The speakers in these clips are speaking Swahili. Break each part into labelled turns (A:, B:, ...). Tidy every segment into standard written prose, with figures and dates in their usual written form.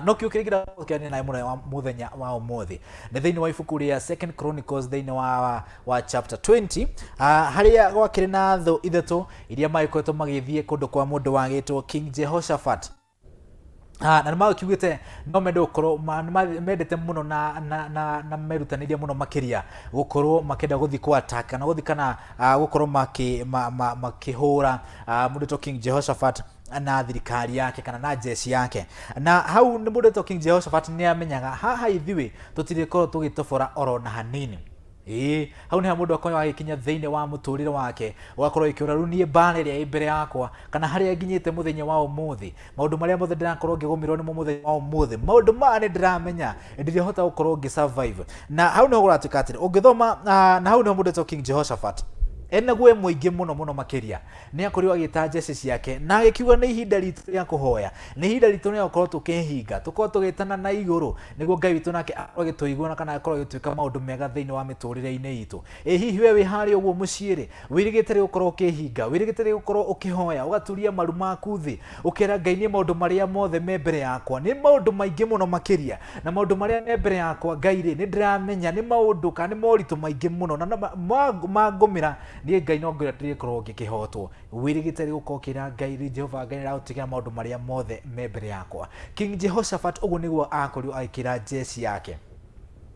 A: no kä å kä rä gira kä naä muthenya wa umuthi nä thä inä wa ibuku rä a Second Chronicles thä inä wa chapter 20 harä a gwakä rä na thå ithatå iria magäkoretwo magäthiä kå ndå kwa må ndå wagätwo King Jehoshaphat. Na nä kiugä te no mende gå korwo mendete må no na merutanä rie må no makä ria gå korwo makenda gå thiä kwataka na gå thiä kana gå korwo makä hå ra må ndå King Jehoshaphat na thirikari yake kana na jeshi yake. Na hau nä må ndå King Jehoshaphat nä amenyaga haha ithuä tå tirä korwo tå gä tobora oro na hanini. Hau nä ha må ndå akorwo agäkinya thä inä wa må tå rä re wake ũgakorwo ä kä å ra rä u niä mbara ä rä a ä mbere yakwa kana harä a nginyä te må thenya wa å thä maå ndå marä a mothe ndä rakorwo ngä gå mä rwo nä mo må thenya wa å thä maå ndå maya nä ndä ramenya ndä hota gå korwo ngä survive. Na hau nä ho gå ratuä ka atä rä å ngä thoma na hau nä ho må ndå King Jehoshaphat ena guo muingi muno makiria ni akorirwo agita jeshi ciake na agikiuga ni ihinda ritu ria kuhoya ni ihinda ritu ria gukorwo tukihinga tukorwo tugitana na iguru niguo Ngai witu nake agituigua kana akorwo agituika maundu mega thiini wa miturire-ini itu. Hihi we wi hari uguo muciiri wirigite ri gukorwo ukihinga wirigite ri gukorwo ukihoya ugaturia maru maku thi ukira Ngai ni maundu maria mothe me mbere yakwa ni maundu maingi muno makiria na maundu maria me mbere yakwa Ngai ri ni ndiramenya ni maundu kana ni moritu maingi muno na mangumira niä Ngai no ngä ndä korwo ngä kä hotwo wirigite rä gå korwo kä ra Ngai rä Jehova Ngai rä raå maå ndå marä a mothe me mbere yakwa. King Jehoshaphat å guo nä guo akorirwo agä kä ra jeshi yake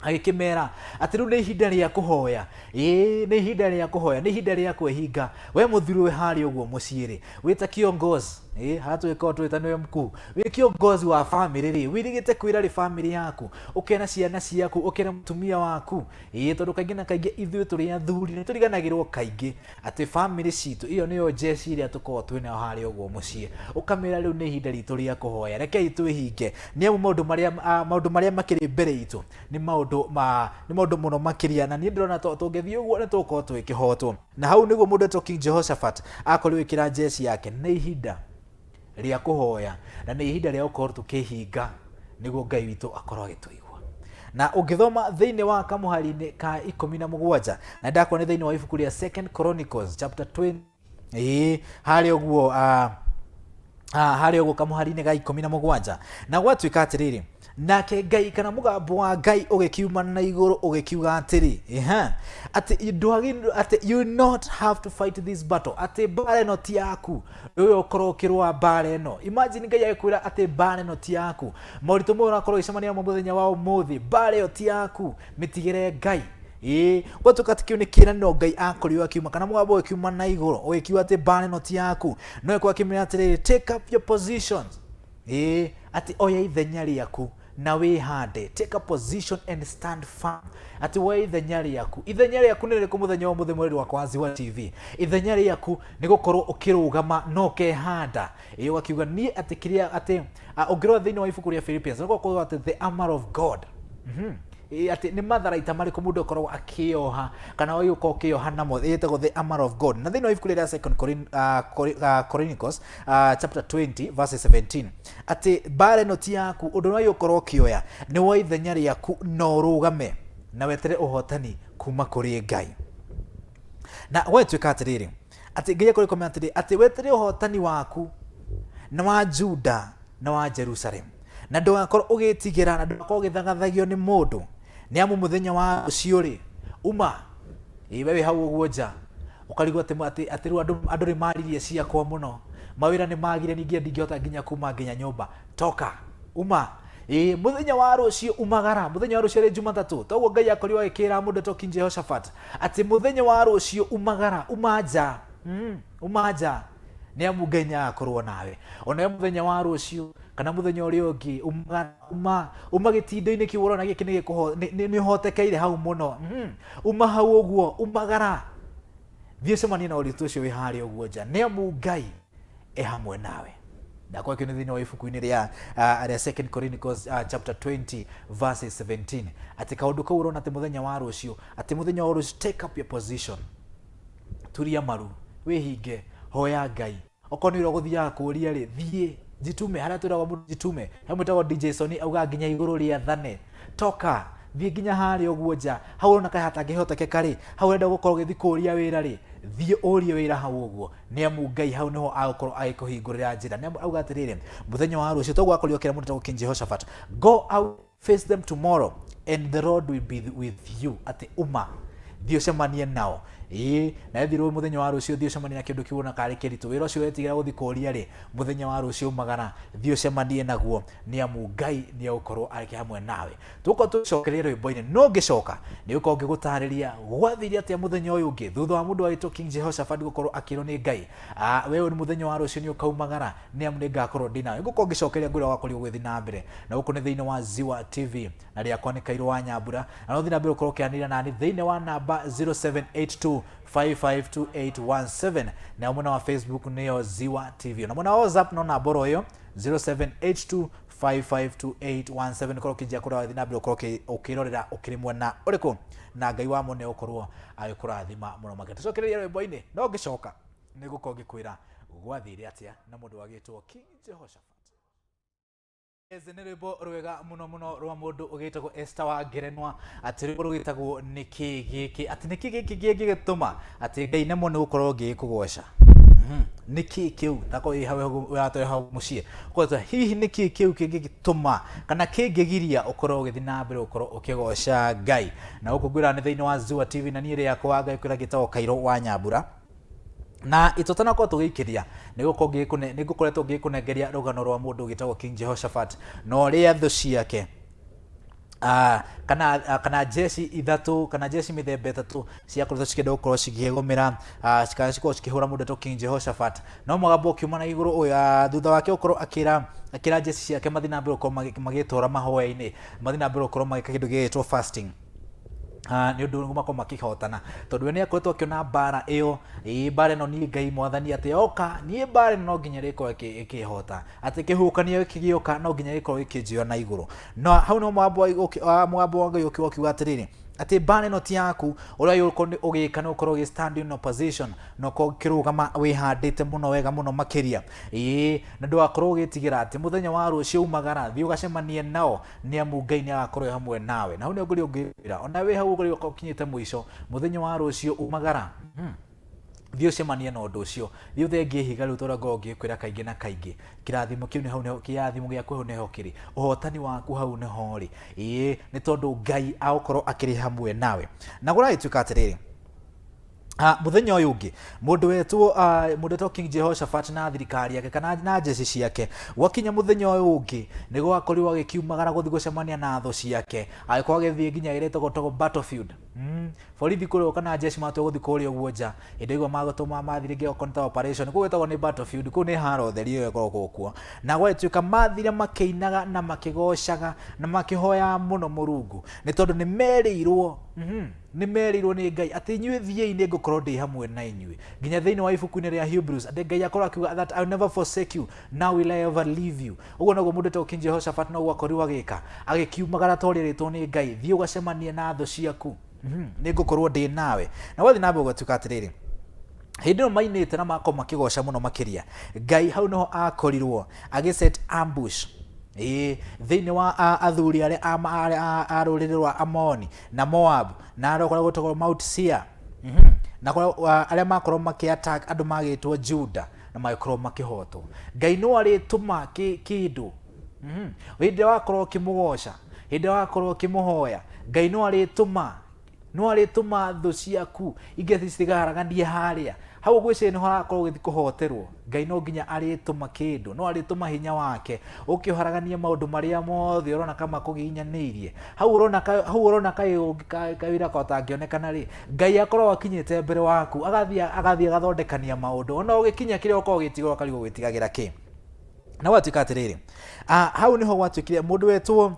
A: agä kä mera atä rä u nä ihinda rä a kå hoya nä ihinda rä a kå hoya nä ihinda rä a kwĩhinga we må thuri we harä å guo må ciä rä wä ta kiongozi hatå ä korwo twä ta nä we mkuu wä kiongozi wa bamĩrĩ rĩ wirigite kwä ra rä bamĩrĩ yaku ũkena ciana ciaku ũkena mũtumia waku tondũ kaingĩ na kaingĩ ithuĩ tũrĩ athuri nĩ tũriganagĩrwo kaingĩ atĩ bamĩrĩ citũ ĩyo nĩyo jeshi ĩrĩa tũkoragwo twĩ nayo harĩa ũguo mũciĩ ũkamĩra rĩu nĩ ihinda ritũ rĩa kũhoya rekei twĩhinge nĩ amu maũndũ marĩa makĩrĩ mbere itũ nĩ maũndũ mũno makĩria na niĩ ndĩrona tũngĩthiĩ ũguo nĩ tũgũkorwo twĩkĩhotwo. Na hau nĩguo mũndũ etwo King Jehoshaphat akorirwo ĩkĩra jeshi yake nĩ ihinda ria kuhoya na nä ihinda rĩa gukorwo tukihinga niguo Ngai witũ akorwo agĩtũigua. Na ũngĩthoma thĩinĩ wa kamũhari-inĩ ka 17 na ndakorwo nĩ thĩinĩ wa ibuku rĩa Second Chronicles chapter 20 harĩ ũguo kamũhari-inĩ ga 17 na gwatuĩka atĩrĩrĩ nake Ngai kana mũgambo wa Ngai ũgĩkiuma na igũrũ ũgĩkiuga atĩrĩ atĩ you not have to fight this battle atĩ mbara ĩno ti yaku ũyũ ũkorwo ũkĩrũa mbara ĩno. Imagine Ngai agĩkwĩra atĩ mbara ĩno ti yaku moritũ mau ũrakorwo ũgĩcemania namo mũthenya wa ũmũthĩ mbara ĩyo ti yaku mĩtigĩre Ngai. Gwatuĩka atĩ kĩu nĩ kĩĩranĩro Ngai akorirwo akiuma kana mũgambo ũgĩkiuma na igũrũ ũgĩkiuga atĩ mbara ĩno ti yaku no ĩkorwo akĩmĩra atĩrĩrĩ take up your positions atĩ oya ithenya rĩaku na wihande take a position and stand firm ati we ithenya riaku nĩ rĩkũ mũthenya wa mũthĩ mweri wakwa wa Ziwa TV ithenya riaku nĩ gũkorwo ũkĩrũgama no kehanda ũgakiuga niĩ atĩ kĩrĩa atĩ ũngĩrora thĩinĩ wa ibuku rĩa Philippians nĩ gũkorwo atĩ the armor of God ati nĩ matharaita marĩkũ mũndũ akoragwo akĩoha kana ũgĩũka ũkĩoha namo ĩtagwo the armor of God. Na thĩinĩ wa ibuku rĩa Second Chronicles chapter 20 verse 17 atĩ mbara ĩno ti yaku ũndũ ũrĩa ũkorwo ũkĩoya nĩ wa ithenya rĩaku no ũrũgame na wetere ũhotani kuma kũrĩ Ngai. Na gwatuĩka atĩrĩrĩ atĩ Ngai akorwo komenya atĩrĩ atĩ wetere ũhotani waku na wa Juda na wa Jerusalem na ndũgakorwo ũgĩtigĩra na ndũgakorwo ũgĩthagathagio nĩ mũndũ nĩ amu mũthenya wa ũcio rĩ uma we wĩ hau ũguo nja ũkarigwo atĩ rĩu andũ nĩ maririe ciakwa mũno mawĩra nĩ magire ningĩ ndingĩhota nginya kuma nginya nyũmba toka uma mũthenya wa rũciũ umagara mũthenya wa rũciũ rĩ Jumatatũ toguo Ngai akorirwo agĩkĩra mũndũ etwo King Jehoshaphat atĩ mũthenya wa rũciũ umagara uma nja nĩ amu Ngai nĩ agakorwo nawe ona mũthenya wa rũciũ kana mũthenya ũrĩa ũngĩ uma gĩtindo-inĩ kĩu ũrona gĩkĩ nĩ ũhotekeire hau mũno uma hau ũguo umagara thiĩ cemania na ũritũ ũcio wĩ harĩa ũguo nja nĩ amu Ngai e hamwe nawe. Ndakorwo kĩo nĩ thĩinĩ wa ibuku-inĩ rĩa Second Chronicles chapter 20 verse 17 atĩ kaũndũ kau ũrona atĩ mũthenya wa rũciũ atĩ mũthenya wa rũciũ take up your position turia maru wĩhinge hoya Ngai okorwo nĩ ũrĩa ũgũthiaga kũũria rĩ thiĩ jitume harĩa twĩragwo mũndũ jitume he mwĩtagwo DJ Soni auga nginya igũrũ rĩathane toka thiĩ nginya harĩa ũguo nja hau ona kaĩ hatangĩhotekeka rĩ hau wenda gũkorwo ũgĩthiĩ kũũria wĩra rĩ thie urie wira hau uguo ni amu Ngai hau niho agukorwo agikuhingurira njira ni auga atiriri muthenya wa rucio togwakorio kira mundu King Jehoshaphat, go out, face them tomorrow and the Lord will be with you. Ati thio cemanie nao na ethirwo muthenya wa rucio thio cemanie na kindu kiuna kari kiritu wira ucio wetigira guthi kuria ri muthenya wa rucio umagara thio cemanie naguo ni amu Ngai ni agukorwo ari hamwe nawe. Tuko tucokerie rwimbo-ini no ngicoka ni uko ngigutariria gwathiria atia muthenya uyu ungi thutha wa mundu wagitwo King Jehoshaphat gukorwo akirwo ni Ngai wewe ni muthenya wa rucio ni ukaumagara ni amu ni ngakorwo ndinawe nguko ngicokeria ngwira wakorio gwithi na mbere na guko ni thiini wa Ziwa TV na riakwa ni Kairu wa Nyambura na no thina mbere ukorwo kianira nani thiini wa namba 0782552817 na mwana wa Facebook niyo Ziwa TV na mwana wa WhatsApp no namba royo 0782552817 koro kijia kura thina mbere ukorwo ukirorera ukirimwe na uriku na Ngai wa mone ukorwo agikurathima muno makete. Cokereria rwimbo-ini no ngicoka niguko ngikwira gwathire atia na mundu wagitwo King Jehoshaphat. Eze nä rwimbo rwega muno rwa mundu ugitagwo Esther wa Ngerenwa ati rwimbo rugitagwo niki giki ati niki giki gigituma ati Ngai nemo ni gukorwo ngikugoca niki kiu tako hawe wato hau mucie kwata hihi niki kiu kingigituma kana kingigiria ukorwo ugithi na mbere ukorwo ukigoca Ngai na uko gwira ni thiini wa Ziwa TV na niire yakwa Ngai kwira gitagwo Kairu wa Nyambura na itotana kwa tugikiria nigukoretwo ngikunengeria rugano rwa mundu gitagwo King Jehoshaphat no ria thu ciake kana jeshi ithatu kana jeshi mithemba itatu ciakoretwo cikenda gukorwo cikigomera cikorwo cikihura mundu to King Jehoshaphat no mugambo ukiuma na iguru thutha wake ukorwo akira jeshi ciake mathi na mbere ukorwo magitora mahoya-ini mathi na mbere ukorwo magika kindu gigitwo fasting ni undu nguma ko makihotana tondu ni akoretwo akiona bara iyo bara no ni Ngai mwathani ati oka ni bara no nginya riko ikihota ati kihukania kigioka no nginya riko ikijio na iguru no hau no mwambo wa Ngai ukiwa atiriri ati bara no ti yaku uria yuko ugika no ukorwo gi stand in opposition no ko kirugama wihandite muno wega muno makiria na ndu akorwo gitigira ati muthenya wa rucio umagara thi ugacemanie nao ni amu Ngai ni agakorwo hamwe nawe na hau ni nguri ungirira ona we hau nguri ukinyite mwisho muthenya wa rucio umagara thio cemanie na undu ucio thio thengie higa riu tora ngo ngikwira kaingi na kaingi kirathimo kiu ni hau ne kirathimo giaku hau neho kiri uhotani waku hau neho ri ni tondu Ngai agukorwo akiri hamwe nawe na gura ituka atiriri muthenya uyu ungi mundu wetwo King Jehoshaphat na thirikari yake kana na jeshi ciake wakinya muthenya uyu ungi nigo akorirwo agikiumagara guthi gucemania na tho ciake agikwa githie nginya iretwo battlefield borithi kurio kana jeshi matwe guthi kurio guoja indigwa magotuma mathirige okonta operation kugwetagwo ni battlefield ku ni haro theri yo ikorwo kuo na gwetuika mathire makeinaga na makigocaga na makihoya muno Murungu ni tondu ni merirwo ni merirwo ni Ngai ati inyue thiei ni ngukorwo ndi hamwe na inyue nginya thiini wa ibuku-ini ria Hebrews ati Ngai akorwo akiuga that I will never forsake you now will I ever leave you uguo naguo mundu to King Jehoshaphat no akorirwo agika agikiumagara toriritwo ni Ngai thii ugacemanie na tho ciaku ni ngukorwo ndi nawe na wathi nabe ugatuka atiriri hindi no mainite na mako makigoca muno makiria Ngai hau no akorirwo agiset ambush thiini wa athuri aria a ruriri rwa Amoni na Moab na aria gutagwo Mount Seir na aria makorwo makiattack andu magitwo Juda na makorwo makihotwo Ngai no arituma kindu hindi wakorwo kimugoca hindi wakorwo kimuhoya Ngai no arituma tho ciaku igethi cigaraganie haria hau gwicene no harakorwo githi kuhoterwo Ngai no nginya arituma kindu no arituma hinya wake ukiharagania maundu maria mothe urona kama kuginyanirie hau urona kawira ka utangionekana ri Ngai akorwo akinyite mbere waku agathie agathondekania maundu ona ugikinya kiria ukorwo gitigwo karigo gwitigagira ki na watuika atiriri hau niho gwatuikire mundu wetwo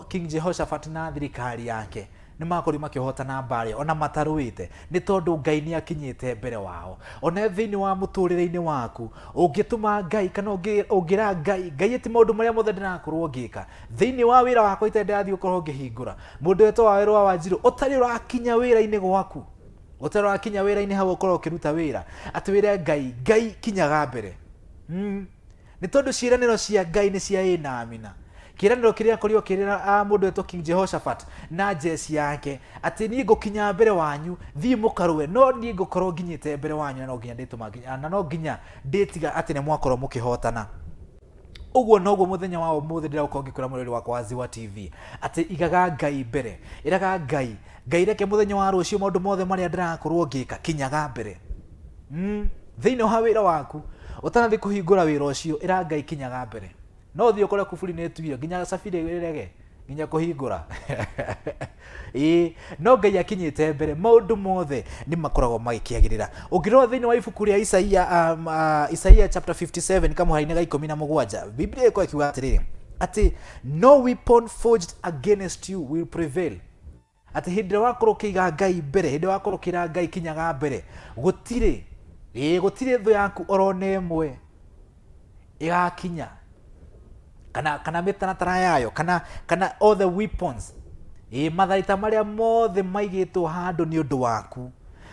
A: King Jehoshaphat na thirikari yake ni makori makihotana mbare ona mataruite ni tondu Ngai ni akinyite mbere wao ona thiini wa muturire-ini waku ungituma Ngai kana ungira Ngai eti maundu maria mothe ndirakorwo ngika thiini wa wira wakwa itendathi ukorwo ngihingura mundu wetwo wa wira wa Njiru utari urakinya wira-ini gwaku utari urakinya wira-ini hau ukorwo ukiruta wira ati wira Ngai kinyaga mbere ni tondu ciiraniro cia Ngai ni cia ina amina kiraniro kiria korio kirira mundu eto King Jehoshaphat na jesi yake ati ni ngukinya mbere wanyu thii mukarwe no ni ngukorwo nginyite mbere wanyu no nginya ndituma na no nginya nditiga ati ne mwakorwo mukihotana. Uguo noguo muthenya wa umuthi ndira ukongi kura muriri wakwa wa Ziwa TV ati igaga Ngai mbere iraga Ngai reke muthenya wa rucio maundu mothe maria ndirakorwo ngika kinyaga mbere thiini wa wira waku utanathi kuhingura wira ucio ira Ngai kinyaga mbere no thio kore kuburi ne tuire nginya safiri irege nginya kuhingura no Ngai akinyite mbere maundu mothe ni makoragwo magikiagirira. Ungirwo thiini wa ibuku ria Isaia chapter 57 kamuhaine ga 17 Biblia iko ikiuga atiriri ati no weapon forged against you will prevail. Ati hindi wakorwo kiiga Ngai mbere hindi wakorwo kira Ngai kinyaga mbere gutire thu yaku orone imwe igakinya kana mitaratara yayo kana all the weapons mathaita maria mothe maigitwo handu ni undu waku.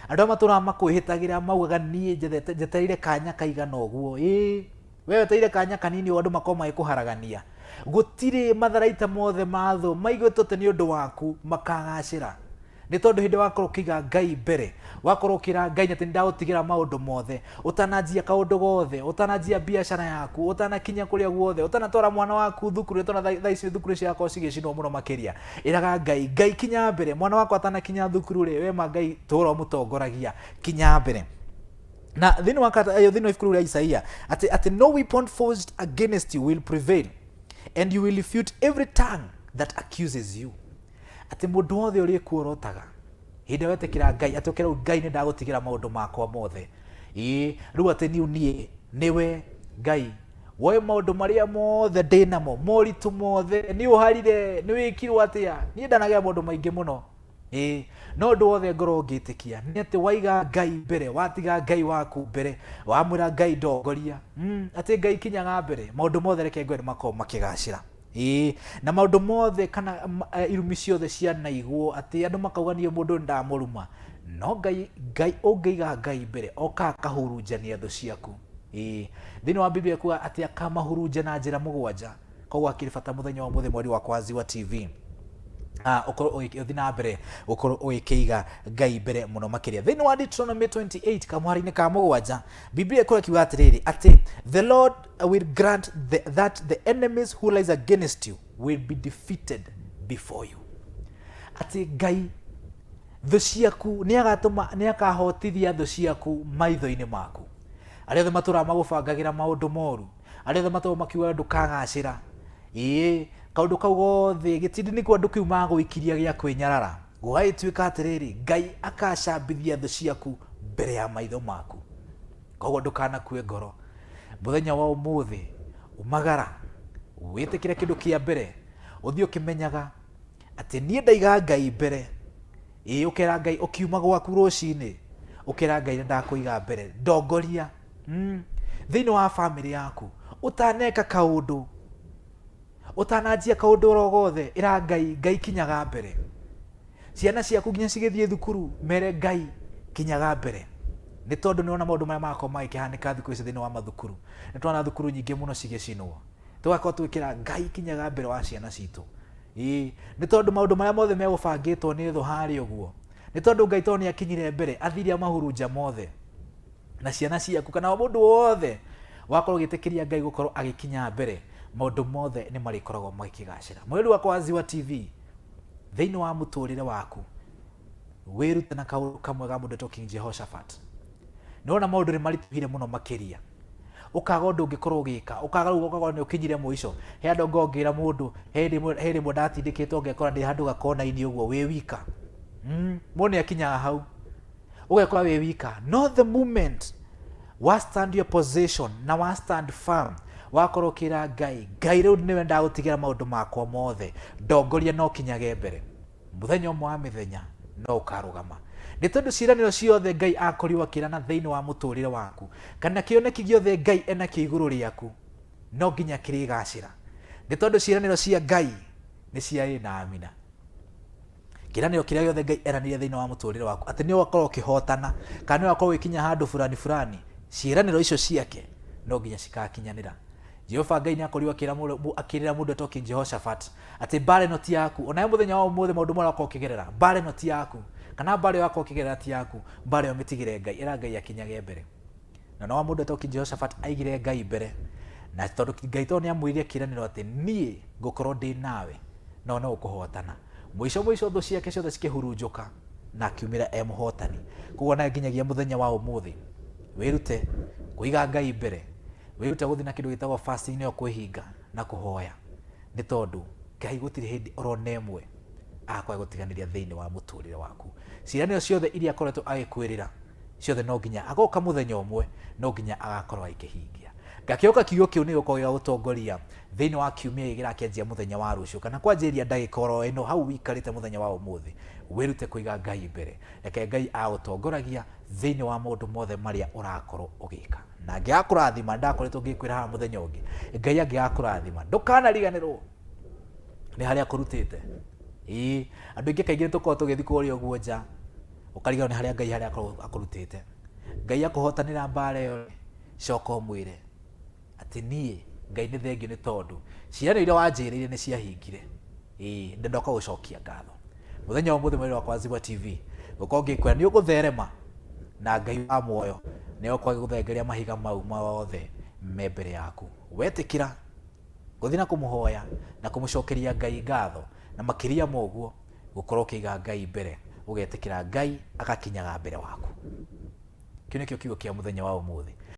A: Andu matura makwihitagira maugaga nie njetereire kanya kaigana uguo wewe weteire kanya kanini andu makoma ikuharagania gutire matharaita mothe matho maigitwo te ni undu waku makagacira ni tondu hindi wakorwo kiga Ngai mbere wakorwo kira Ngai ati ndagutigira maundu mothe utanajia kaundu gothe utanajia biashara yaku utanakinya kuria guothe utanatwara mwana waku thukuru tona thaici thukuru ciakwa cigicinwo muno makiria iraga Ngai kinya mbere mwana wakwa atanakinya thukuru ri we ma Ngai tura mutongoragia kinya mbere. Na thini wakata ayo thini ifukuru ria Isaia ati no weapon forged against you will prevail and you will refute every tongue that accuses you. Ati mundu wothe uri kuorotaga hindi wetekira Ngai ati ukira Ngai ni ndagutigira maundu makwa mothe riu ati nie niwe Ngai woe maundu maria mothe ndinamo moritu mothe ni uharire ni wikirwo atia ni ndanagia maundu maingi muno no ndu wothe ngoro ngitikia ni ati waiga Ngai mbere watiga Ngai waku mbere wamwira Ngai ndongoria ati Ngai kinyaga mbere maundu mothe reke Ngai makoo makigacira na maundu mothe kana irumi ciothe cia naiguo ati andu makauganio mundu ndamuruma no Ngai ungiiga Ngai mbere oka kahurunjania thu ciaku thini wa Biblia kuga ati akamahurunja na njira mugwanja koguo akiri bata muthenya wa muthi mweri wakwa Ziwa TV ukorwo uthina mbere ukorwo ukiiga Ngai mbere muno makiria. Thini wa Deuteronomy 28 kamwari-ini ka mugwanja Biblia iko kiuga atiriri ati the Lord will grant that the enemies who rise against you will be defeated before you. Ati Ngai thu ciaku ni akahotithia thu ciaku maitho-ini maku aria matura magubangagira maundu moru aria matura makiuga ndukagacira kaundu kau gothe gitindi ni kwa ndukiu maguikiria gia kwinyarara gugaituika atiriri Ngai akacambithia thu ciaku mbere ya maitho maku koguo ndukanakue ngoro muthenya wa umuthi umagara witikire kindu kia mbere uthii ukimenyaga ati nie ndaiga Ngai mbere ukira Ngai ukiuma gwaku rucini ukira Ngai ndakuiga mbere ndongoria thiini wa family yaku utaneka kaundu utanajia kaundu rogothe ira Ngai kinyaga mbere ciana ciaku nginya cigithie thukuru mere Ngai kinyaga mbere ni tondu ni ona maundu maria makoo magikihanika thiku ici thiini wa mathukuru ni twana thukuru nyingi muno cigicinwo tugakorwo twikira Ngai kinyaga mbere wa ciana citu ni tondu maundu maria mothe megubangitwo ni thu hari uguo ni tondu Ngai to ni akinyire mbere athiria mahurunja mothe na ciana ciaku kana mundu wothe wakorwo gitikiria Ngai gukorwo agikinya mbere maundu mothe ni marikoragwo magikigacira. Mweri wakwa wa Ziwa TV thiini wa muturire waku wirute na kaundu kamwe ga mundu to King Jehoshaphat nona maundu ni marituhire muno makiria ukaga undu ungikorwo ugika ukaga ugokorwo ni ukinyire muico he andu ngongira mundu he rimwe ndatindikitwo ngekora ndi handu gakona-ini uguo wi wika mundu akinyaga hau ugekora wi wika no the moment wa stand your position na wa stand firm wakorwo kira Ngai riu niwe ndagutigira maundu makwa mothe ndongoria no kinyage mbere muthenya umwe wa mithenya no ukarugama ni tondu ciraniro ciothe Ngai akoriwa kirana thiini wa muturire waku kana kioneki giothe Ngai ena kiiguru riaku no nginya kirigacira ni tondu ciraniro cia Ngai ni cia na amina. Kiraniro kiria giothe Ngai eranire thiini wa muturire waku ati ni wakorwo ukihotana kana ni wakorwo ikinya handu fulani ciraniro icio ciake no nginya cikakinyanira Jehova Ngai nĩakorirwo akĩrĩra mũndũ etoki Jehoshaphat atĩ mbara ĩno ti yaku, ona mũthenya wa ũmũthĩ maũndũ marĩa wakorwo ũkĩgerera, mbara ĩno ti yaku, kana mbara ĩyo wakorwo ũkĩgerera ti yaku, mbara ĩyo mĩtigĩre Ngai, ĩra Ngai akinyage mbere. Na no mũndũ etoki Jehoshaphat aigire Ngai mbere, na tondũ Ngai to nĩamwĩrire kĩĩranĩro atĩ niĩ ngũkorwo ndĩ nawe no no ũkũhotana. Mũico thũ ciake ciothe cikĩhurunjũka na akiumĩra mũhotani. Koguo na nginyagia mũthenya wa ũmũthĩ wĩrute kũiga Ngai mbere, wĩrute gũthiĩ na kĩndũ gĩtagwo fasting, nĩyo kwĩhinga na kũhoya, nĩ tondũ Ngai gũtirĩ hĩndĩ orona ĩmwe agakorwo gũtiganĩria thĩinĩ wa mũtũrĩre waku. Ciĩranĩro ciothe iria akoretwo agĩkwĩrĩra ciothe no nginya agoka mũthenya ũmwe no nginya agakorwo agĩkĩhingia. Gakĩoka kiugo kĩu nĩ gũkorwo gĩa gũtongoria thĩinĩ wa kiumia gĩkĩ gĩrakĩanjia mũthenya wa rũciũ, kana kwanjĩrĩria ndagĩka oro ĩno hau wikarĩte mũthenya wa ũmũthĩ, wĩrute kũiga Ngai mbere, reke Ngai agũtongoragia thĩinĩ wa maũndũ mothe marĩa ũrakorwo ũgĩka. Na angĩgakũrathima, ndakoretwo ngĩkwĩra haha mũthenya ũngĩ, Ngai angĩgakũrathima ndũkanariganĩrwo nĩ harĩa akũrutĩte. Andũ aingĩ kaingĩ nĩtũkoragwo tũgĩthiĩ kũrĩa ũguo nja, ũkariganĩrwo nĩ harĩa Ngai akũrutĩte. Ngai akũhotanĩra mbara ĩyo, coka ũmwĩre atĩ niĩ Ngai nĩ thengio nĩ tondũ ciĩranĩro iria wanjĩrĩire nĩ ciahingire. Ndendoka gũcokia ngatho. Mũthenya wa ũmũthĩ mwĩrĩ wakwa Ziba TV gũkorwo ngĩkwĩra nĩ ũgũtherema na Ngai wa muoyo nĩ ũgũkorwo agĩgũthengeria mahiga mau mothe me mbere yaku. Wetĩkĩra gũthiĩ na kũmũhoya na kũmũcokeria Ngai ngatho, na makĩria moguo gũkorwo ũkĩiga Ngai mbere, ũgetĩkĩra Ngai agakinyaga mbere waku. Kĩu nĩkĩo kiugo kĩa mũthenya wa ũmũthĩ.